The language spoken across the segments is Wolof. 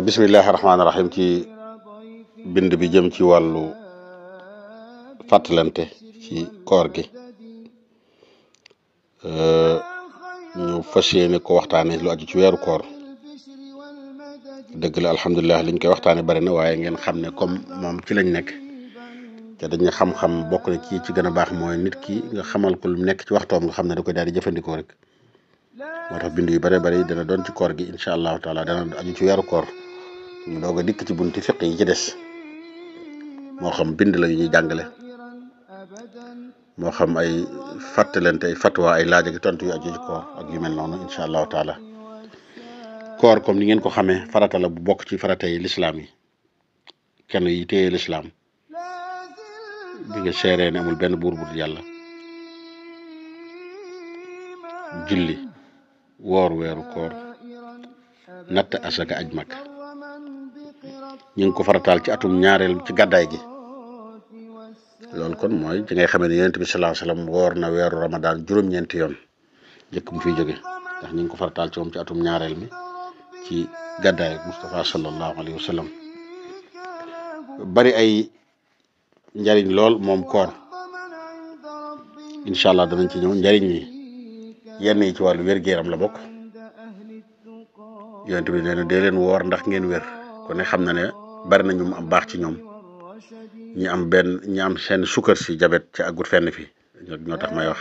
bismillahi rahmaani rahim ci bind bi jëm ci wàllu fàttalante ci koor gi ñu fas yéene ko waxtaane lu aju ci weeru koor. dëgg la alhamdulilah liñ koy waxtaane bari na waaye ngeen xam ne comme moom ci lañ nekk te dañu xam-xam bokk na ci gën a baax mooy nit ki nga xamal ko lu nekk ci waxtoom nga xam ne da koy daal di jëfandikoo rek. moo tax bind yu bare bari dana doon ci koor gi incha allahu taala dana aju ci weeru koor ñu doog a dikk ci bunti fiq yi ci des moo xam bind la yu ñuy jàngale moo xam ay fàttalante ay fatwa ay laaj ak tontu yu aju ci koor ak yu mel noonu incha allahu taala. koor comme ni ngeen ko xamee farata la bu bokk ci farata yi lislaam yi kenn yi téye lislaam bi nga seeree ne amul benn buur bu dul yàlla, julli, woor weeru koor, natt asaka aj mag ñu ngi ko farataal ci atum ñaareel ci gàddaay gi. loolu kon mooy ci ngay xamee ne yonent bi sallallahu alayhi wasallam woor na weeru ramadaan juróom-ñeenti yoon njëkk mu fiy jóge ndax ñu ngi ko farataal ci moom ci atum ñaareel mi ci gàddaay Mustafa sallallahu alayhi wasallam. bari ay njariñ lool moom koor incha allah danañ ci ñëw njariñ yi yenn yi ci wàllu wér-gu-yaram la bokk. yonent bi nee na dee leen woor ndax ngeen wér kon ne xam na ne bari na ñu am baax ci ñoom ñi am seen sukkar si jabet ci àggut fenn fi ñoo tax may wax.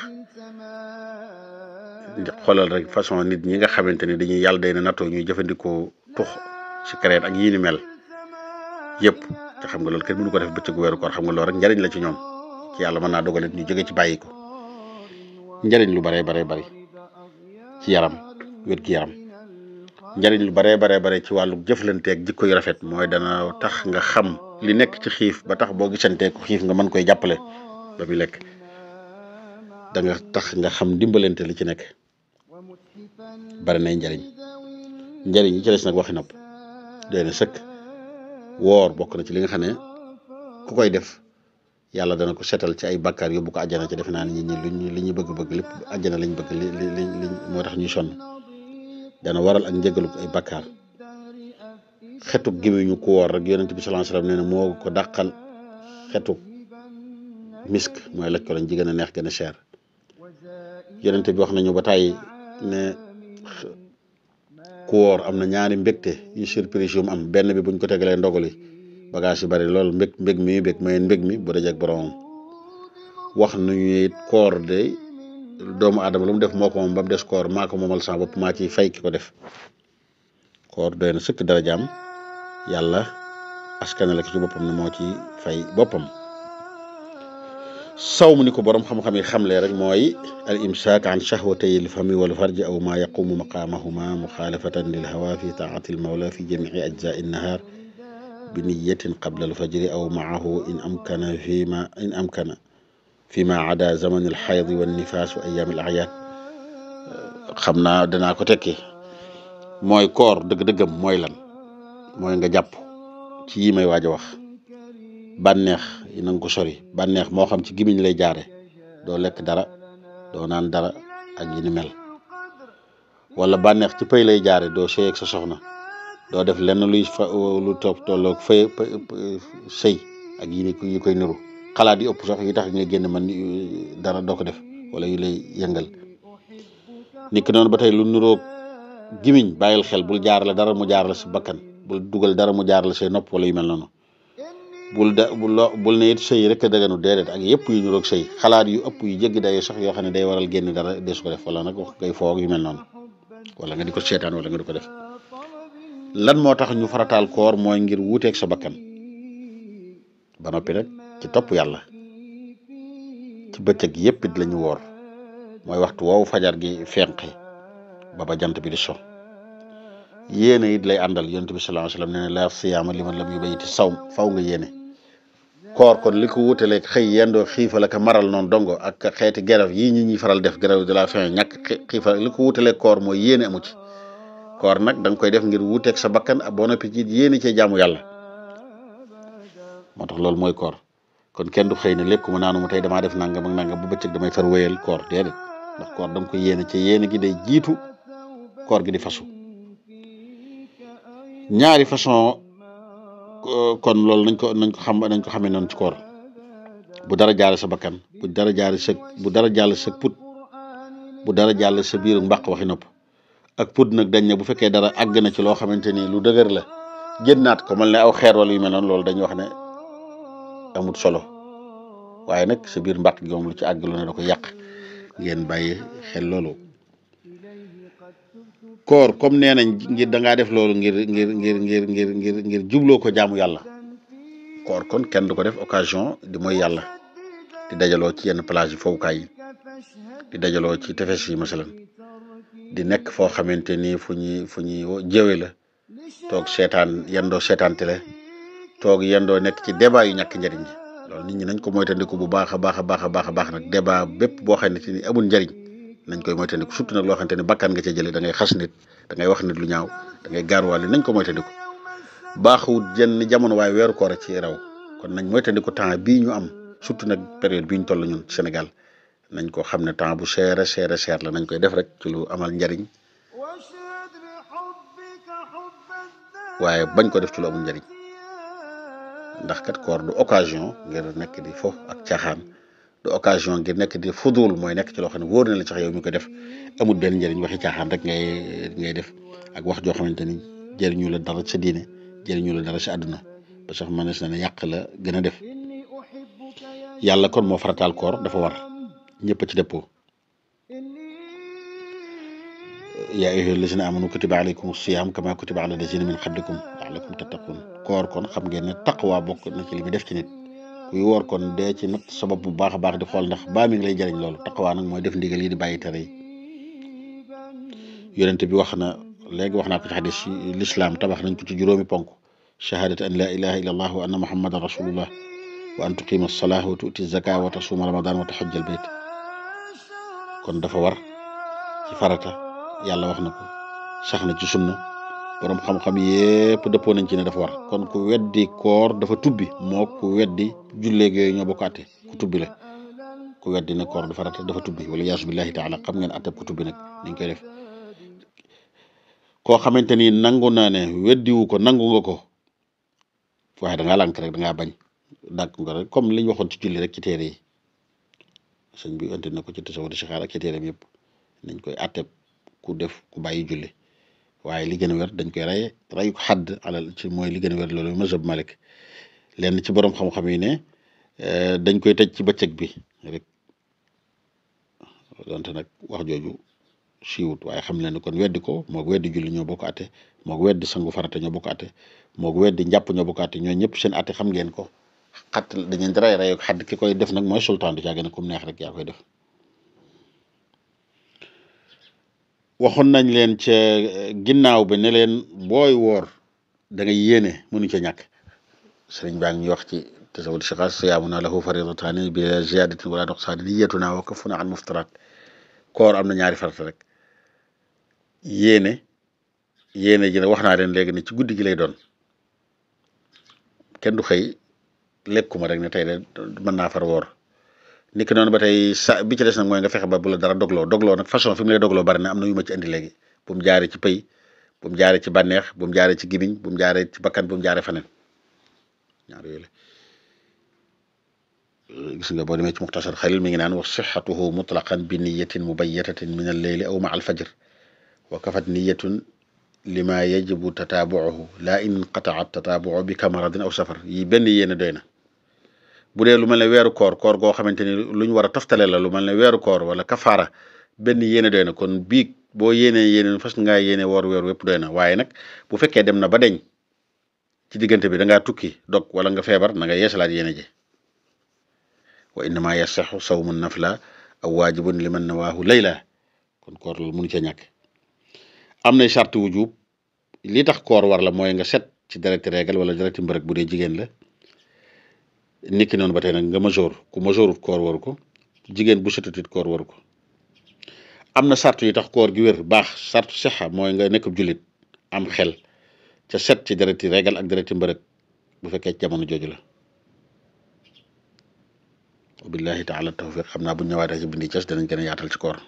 xoolal rek façon nit ñi nga xamante ni dañuy yàlla day na nattoo ñuy jëfandikoo tux cigarette ak yii ni mel yëpp te xam nga loolu kenn mënu ko def bëccëgu weeru koor xam nga loolu rek njariñ la ci ñoom ci yàlla mën naa dogale ñu jóge ci bàyyi ko njariñ lu baree bari ci yaram wér gi yaram njariñ lu baree bare ci wàllu jëflanteeg jikko yu rafet mooy dana tax nga xam li nekk ci xiif ba tax boo gisantee ko xiif nga mën koy jàppale ba muy lekk da nga tax nga xam dimbalante li ci nekk bari nay njariñ yi ci des nag waxi nopp doy na sëkk. woor bokk na ci li nga xam ne ku koy def yàlla dana ko setal ci ay bakkaar yóbbu ko àjjana ci defe naa nit ñi li ñu bëgg lépp àjjana lañ bëgg li moo tax ñuy sonn dana waral ak njëgalu ko ay bakkaar. xetuk gémmiñu ku woor rek yonent bi sallallahu alayhi wasallam nee na moo ko dàqal xetuk misk mooy laj ko lañ ji gën a neex gën a cher. yonent bi wax nañu ba tàyyi ne ku woor am na ñaari mbégte yu surprise yu mu am benn bi buñ ko tegalee ndogali bagage yu bari loolu mbég mi bu dajeek boroomam. wax nañu it koor de doomu aadama lu mu def moo ko moom ba mu des koor maa ko moomal sama bopp maa ciy fay ki ko def. koor doy na sëkk darajaam yàlla askanale ko ci boppam ne moo ci fay boppam. sawm ni ko borom xam-xam yi xamlee rek mooy al imsaak an shahwatay al fami wal farji aw ma yaqumu maqamahuma muxaalafatan lil hawa fi taati al mawla fi jamii ajzai nahar bi niyatin qabla al fajri aw maahu in amkana fi ma ada zaman al xayd wa nifas wa ayam al ayad. xam naa danaa ko tekki mooy koor dëgg-dëggam mooy lan mooy nga jàpp ci yi may waaj a wax. bànneex yi na nga ko sori bànneex moo xam ci gimiñ lay jaare doo lekk dara doo naan dara ak yi ni mel wala bànneex ci pëy lay jaare doo sëy ak sa soxna doo def lenn lu topp tolloog sëy ak yi koy niru xalaat yi ëpp sax yi tax nga génn man dara doo ko def wala yu lay yëngal. nit ki noonu ba tey lu niroog gimiñ bàyyil xel bul jaarale dara mu jaarale sa bakkan bul dugal dara mu jaarale say nopp wala yu mel noonu. bul ne it sëy rek a dëgganu déedéet ak yëpp yu ñu roog sëy xalaat yu ëpp yu jéggi day sax yoo xam ne day waral génn dara desu ko def wala nag wax ngay foog yu mel noonu wala nga di ko seetaan wala nga di ko def. lan moo tax ñu farataal koor mooy ngir wuuteeg sa bakkan ba noppi nag ci topp yàlla ci bëccëg yëpp it la ñu woor mooy waxtu woowu fajar gi fenqi ba jant bi di so. yéene it lay àndal yonent bi sallallahu alayhi wasallam nee na la siyaama liman lam yubayti sawm faw nga yéene. koor kon li ko wutaleeg xëy yendoo xiifal ak maral noonu dongo ak xeeti grève yii ñi ñuy faral def grève de la faim ñàkk xiifal li ko wutaleeg koor mooy yéene amu ci. koor nag da nga koy def ngir wuuteeg sa bakkan boo noppi ci yéene cee jaamu yàlla moo tax loolu mooy koor. kon kenn du xëy ne lekku ma naanu ma tey damaa def nangam ak nangam bu bëccëg damay far wéyal koor déedéet ndax koor da nga koy yéene ci yéene gi day jiitu koor gi di fasu. ñaari façon kon loolu nañ ko xamee noonu ci koor bu dara jaale sa bakkan bu dara jaale sa put bu dara jaale sa biiru mbaq waxi nopp ak put nag dañ ne bu fekkee dara àgg na ci loo xamante ni lu dëgër la génnaat ko mel ne aw xeer wala yu mel noonu loolu dañuy wax ne amut solo waaye nag sa biir mbaq gi moom lu ci àgg lu ne da ko yàq ngeen bàyyi xel loolu. koor comme nee nañ ngir dangaa def loolu ngir jubloo ko jaamu yàlla koor kon kenn du ko def occasion di mooy yàlla di dajaloo ci yenn plage yi fowukaay yi di dajaloo ci tefes yi masalan di nekk foo xamante ni fu ñuy jëwe la toog seetaan yendoo seetaan télé toog yendoo nekk ci débat yu ñàkk njariñ yi loolu nit ñi nañ ko moytandiku bu baax a baax nag débat bépp boo xamante ni amul njariñ nañ koy moytandiku surtout nag loo xamante ni bakkan nga ca jëlee da ngay xas nit da ngay wax nit lu ñaaw da ngay gaaruwaale nañ ko moytandiku baaxul jenn jamono waaye weeru koor ci raw kon nañ moytandiku temps bii ñu am surtout nag période bii ñu toll ñun Sénégal nañ ko xam ne temps bu cher la nañ koy def rek ci lu amal njariñ waaye bañ ko def ci lu amul njariñ ndax kat koor du occasion ngir nekk di fo ak caaxaan du occasion ngir nekk di fudul mooy nekk ci loo xam ne wóor na la sax yow mi ko def amul benn njëriñ waxi caaxaan rek ngay def ak wax joo xamante ni jëriñu la dara sa diine jëriñu la dara sa àdduna ba sax mënees na ne yàq la gën a def yàlla kon moo farataal koor dafa war ñëpp ci dëppoo yaa ayyuha allazina amanu kutiba alaykum siyam kama kutiba ala allazina min qablikum la'allakum tattaqun koor kon xam ngeen ne taqwa bokk na ci li muy def ci nit kuy woor kon dee ci nag sabab bu baax a baax di xool ndax baa mi ngi lay jëriñ loolu taqwa nag mooy def ndigal yi di bàyyi tere yi yonente bi wax na léegi wax naa ko ci xadis l'islam tabax nañ ko ci juróomi ponk shahadat an la ilaha illa allah wa anna muhammadan rasulullah wa an tuqima as-salah wa tu'ti az-zaka wa tasuma ramadan wa tahujja al-bayt kon dafa war ci farata yàlla wax na ko sax na ci sunna borom xam-xam yépp dëppoo nañ ci ne dafa war kon ku weddi koor dafa tubbi moo ku weddi julleeg yooyu ñoo bokk àtte ku tubbi la ku weddi ne koor dafa rata dafa tubbi wala yaasu billahi taala xam ngeen àtte ku tubbi nag niñ koy def koo xamante ni nangu naa ne weddiwu ko nangu nga ko waaye da ngaa lànk rek da ngaa bañ dàkk nga rek comme li ñu waxoon ci julli rek ci téere yi sëñ bi andi na ko ci tasawur si xaar ak ci téereem yëpp nañ koy àtte ku def ku bàyyi julli waaye li gën a wér dañ koy rayu xadd alal ci mooy li gën a wér loolu mazhab Malik lenn ci borom xam-xam yi ne dañ koy tëj ci bëccëg bi rek donte nag wax jooju siiwut waaye xam leen ne kon weddi ko moog weddi julli ñoo bokk àtte moog weddi sangu farata ñoo bokk àtte moog weddi njàpp ñoo bokk àtte ñoo ñëpp seen àtte xam ngeen ko xatt dañuy rayu xadd ki koy def nag mooy sultaan du caa gën a kum neex rek yaa koy def. waxoon nañ leen ca ginnaaw bi ne leen booy woor da ngay yéene mënu ca ñàkk sëriñ baa ngi ñuy wax ci tasawud sixaas siyaamuna lahu faridataani bi ziyaadatin wala nuqsaan niyyatuna wa kaffuna an muftaraat koor am na ñaari farata rek yéene ji nag wax naa leen léegi ne ci guddi gi lay doon kenn du xëy lekkuma rek ne tey de mën naa far woor niki noonu ba tey bi ci des nag mooy nga fexe ba bu la dara dogloo nag façon fi mu lay dogloo bari na am na yu ma ci indi léegi bu mu jaaree ci pëy bu mu jaaree ci bànneex bu mu jaaree ci gimiñ bu mu jaaree ci bakkan bu mu jaaree faneen ñaar yooyu la gis nga boo demee ci muxtasar xalil mi ngi naan wax sixatuhu mutlaqan bi niyatin mubayyatatin min al-layli aw ma al-fajr wa kafat niyatun lima yajibu tataabuuhu laa in qataat tataabuuhu bi kamaradin aw safar yi benn yéene doy na bu dee lu mel ne weeru koor goo xamante ni lu ñu war a toftale la lu mel ne weeru koor wala kafaara benn yéene doy na kon biig boo yéene fas ngaa yéene woor weer wépp doy na waaye nag bu fekkee dem na ba deñ ci diggante bi da ngaa tukki dog wala nga feebar na nga yeesalaat yéene ji wa innama yasaxu sawmu nafla aw waajibun liman nawaahu layla kon koor loolu mënu ca ñàkk am na charte wujub li tax koor war la mooy nga set ci dereti régal wala dereti mbërëg bu dee jigéen la niki noonu ba tey nag nga majoor ku majoorut koor waru ko jigéen bu setutit koor waru ko am na charte yi tax koor gi wér baax charte sixa mooy nga nekk jullit am xel ca set ci dereti régal ak dereti mbërëg bu fekkee jamono jooju la billahi taala tawfiq xam naa bu ñëwaatee ci bindi cas danañ gën a yaatal ci koor